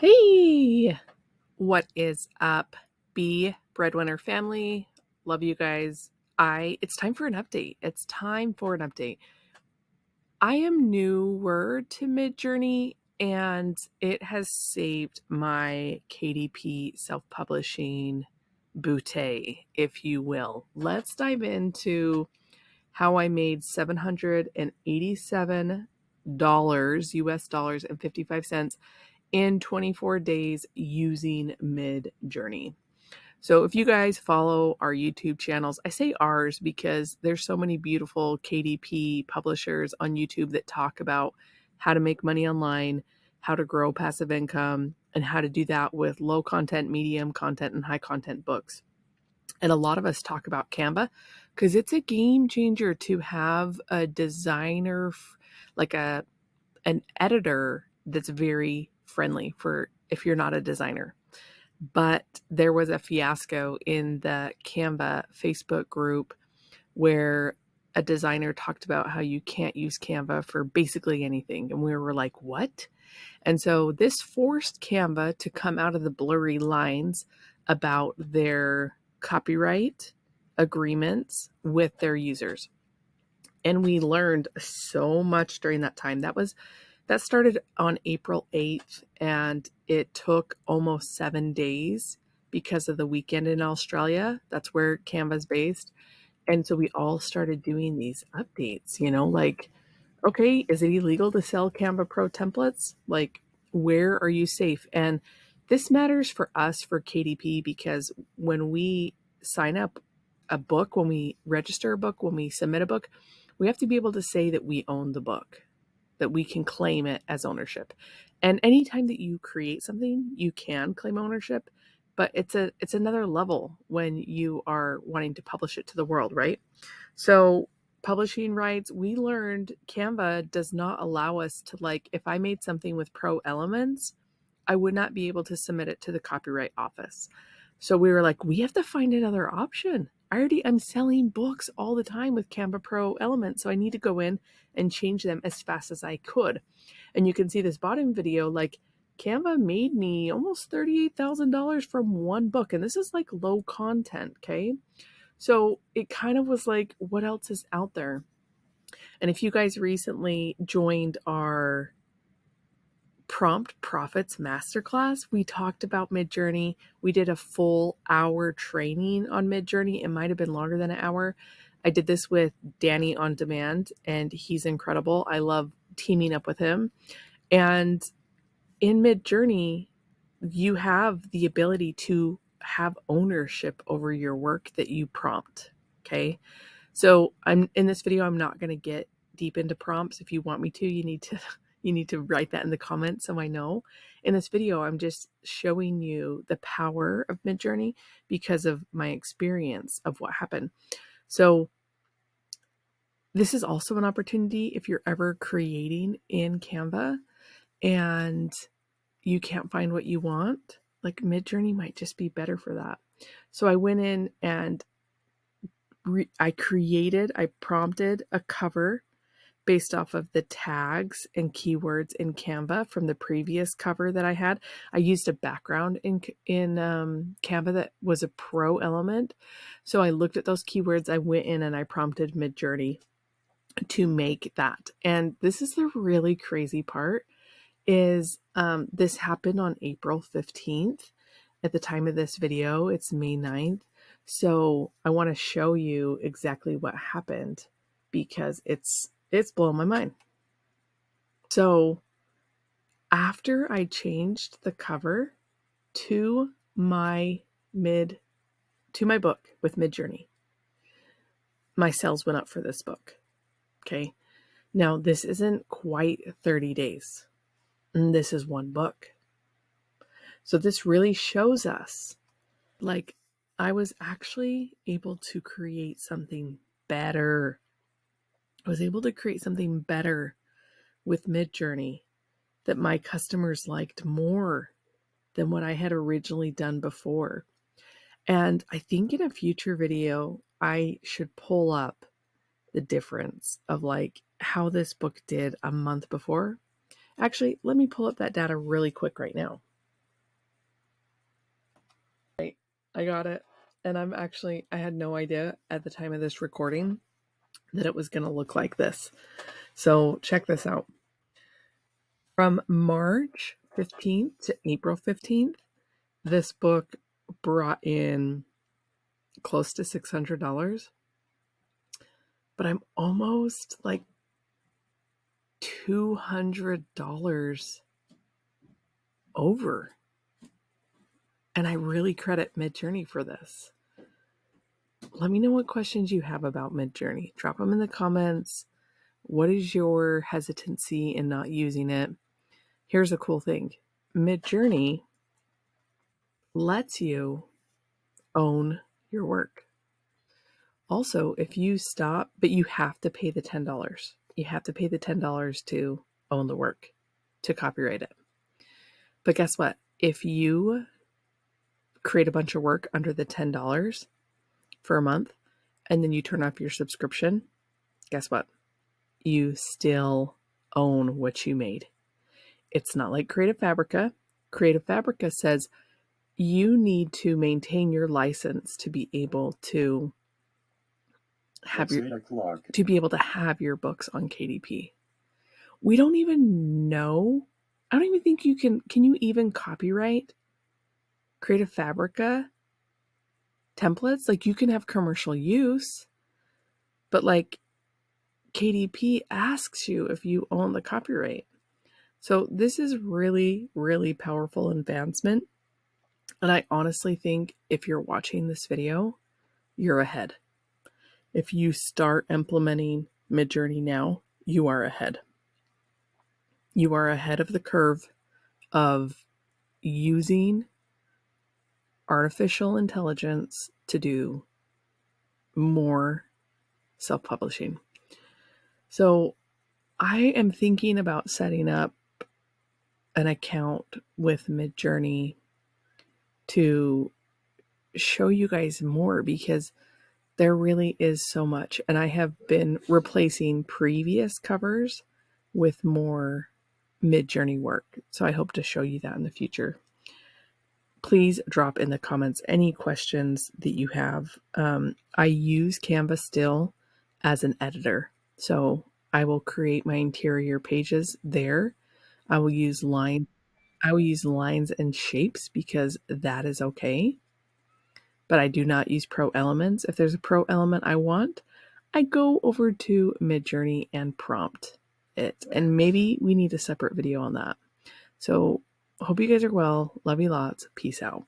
Hey, what is up, B Breadwinner family? Love you guys. It's time for an update. It's time for an update. I am newer to Midjourney and it has saved my KDP self-publishing bouquet, if you will. Let's dive into how I made $787 US dollars and 55 cents in 24 days using Midjourney. So if you guys follow our YouTube channels, I say ours because there's so many beautiful KDP publishers on YouTube that talk about how to make money online, how to grow passive income, and how to do that with low content, medium content, and high content books. And a lot of us talk about Canva because it's a game changer to have a designer, like an editor that's very friendly for if you're not a designer. But there was a fiasco in the Canva Facebook group where a designer talked about how you can't use Canva for basically anything. And we were like, what? And so this forced Canva to come out of the blurry lines about their copyright agreements with their users. And we learned so much during that time. That started on April 8th, and it took almost 7 days because of the weekend in Australia. That's where Canva's based. And so we all started doing these updates, like, okay, is it illegal to sell Canva Pro templates? Like, where are you safe? And this matters for us for KDP because when we sign up a book, when we register a book, when we submit a book, we have to be able to say that we own the book, that we can claim it as ownership. And anytime that you create something, you can claim ownership, but it's another level when you are wanting to publish it to the world, right? So publishing rights, we learned Canva does not allow us to, like, if I made something with pro elements, I would not be able to submit it to the copyright office. So we were like, we have to find another option. I'm selling books all the time with Canva Pro Elements, so I need to go in and change them as fast as I could. And you can see this bottom video, like Canva made me almost $38,000 from one book, and this is like low content, okay? So it kind of was like, what else is out there? And if you guys recently joined our Prompt Profits Masterclass, we talked about Midjourney. We did a full hour training on Midjourney. It might have been longer than an hour. I did this with Danny on Demand, and he's incredible. I love teaming up with him. And in Midjourney, you have the ability to have ownership over your work that you prompt. Okay. So I'm in this video, I'm not going to get deep into prompts. If you want me to, you need to write that in the comments so I know. In this video, I'm just showing you the power of Midjourney because of my experience of what happened. So this is also an opportunity if you're ever creating in Canva and you can't find what you want, like Midjourney might just be better for that. So I went in and I prompted a cover based off of the tags and keywords in Canva from the previous cover that I had. I used a background in Canva that was a pro element. So I looked at those keywords, I went in and I prompted Midjourney to make that. And this is the really crazy part is this happened on April 15th. At the time of this video, it's May 9th. So I want to show you exactly what happened because it's blown my mind. So after I changed the cover to my book with Midjourney, my sales went up for this book. Okay. Now this isn't quite 30 days. This is one book. So this really shows us, like, I was actually able to create something better. I was able to create something better with Midjourney that my customers liked more than what I had originally done before. And I think in a future video, I should pull up the difference of like how this book did a month before. Actually, let me pull up that data really quick right now. I got it. And I had no idea at the time of this recording that it was going to look like this. So check this out. From March 15th to April 15th, this book brought in close to $600. But I'm almost like $200 over. And I really credit Midjourney for this. Let me know what questions you have about Midjourney. Drop them in the comments. What is your hesitancy in not using it? Here's a cool thing. Midjourney lets you own your work. Also, if you stop, but you have to pay the $10. You have to pay the $10 to own the work, to copyright it. But guess what? If you create a bunch of work under the $10 for a month, and then you turn off your subscription, guess what? You still own what you made. It's not like Creative Fabrica. Creative Fabrica says you need to maintain your license to be able to have your books on KDP. We don't even know. I don't even think you can you even copyright Creative Fabrica templates? Like, you can have commercial use, but like KDP asks you if you own the copyright. So this is really, really powerful advancement. And I honestly think if you're watching this video, you're ahead. If you start implementing Midjourney now, you are ahead. You are ahead of the curve of using artificial intelligence to do more self-publishing. So I am thinking about setting up an account with Midjourney to show you guys more, because there really is so much. And I have been replacing previous covers with more Midjourney work. So I hope to show you that in the future. Please drop in the comments any questions that you have. I use Canva still as an editor. So I will create my interior pages there. I will use lines and shapes because that is okay. But I do not use Pro Elements. If there's a Pro Element I want, I go over to Midjourney and prompt it. And maybe we need a separate video on that. So hope you guys are well. Love you lots. Peace out.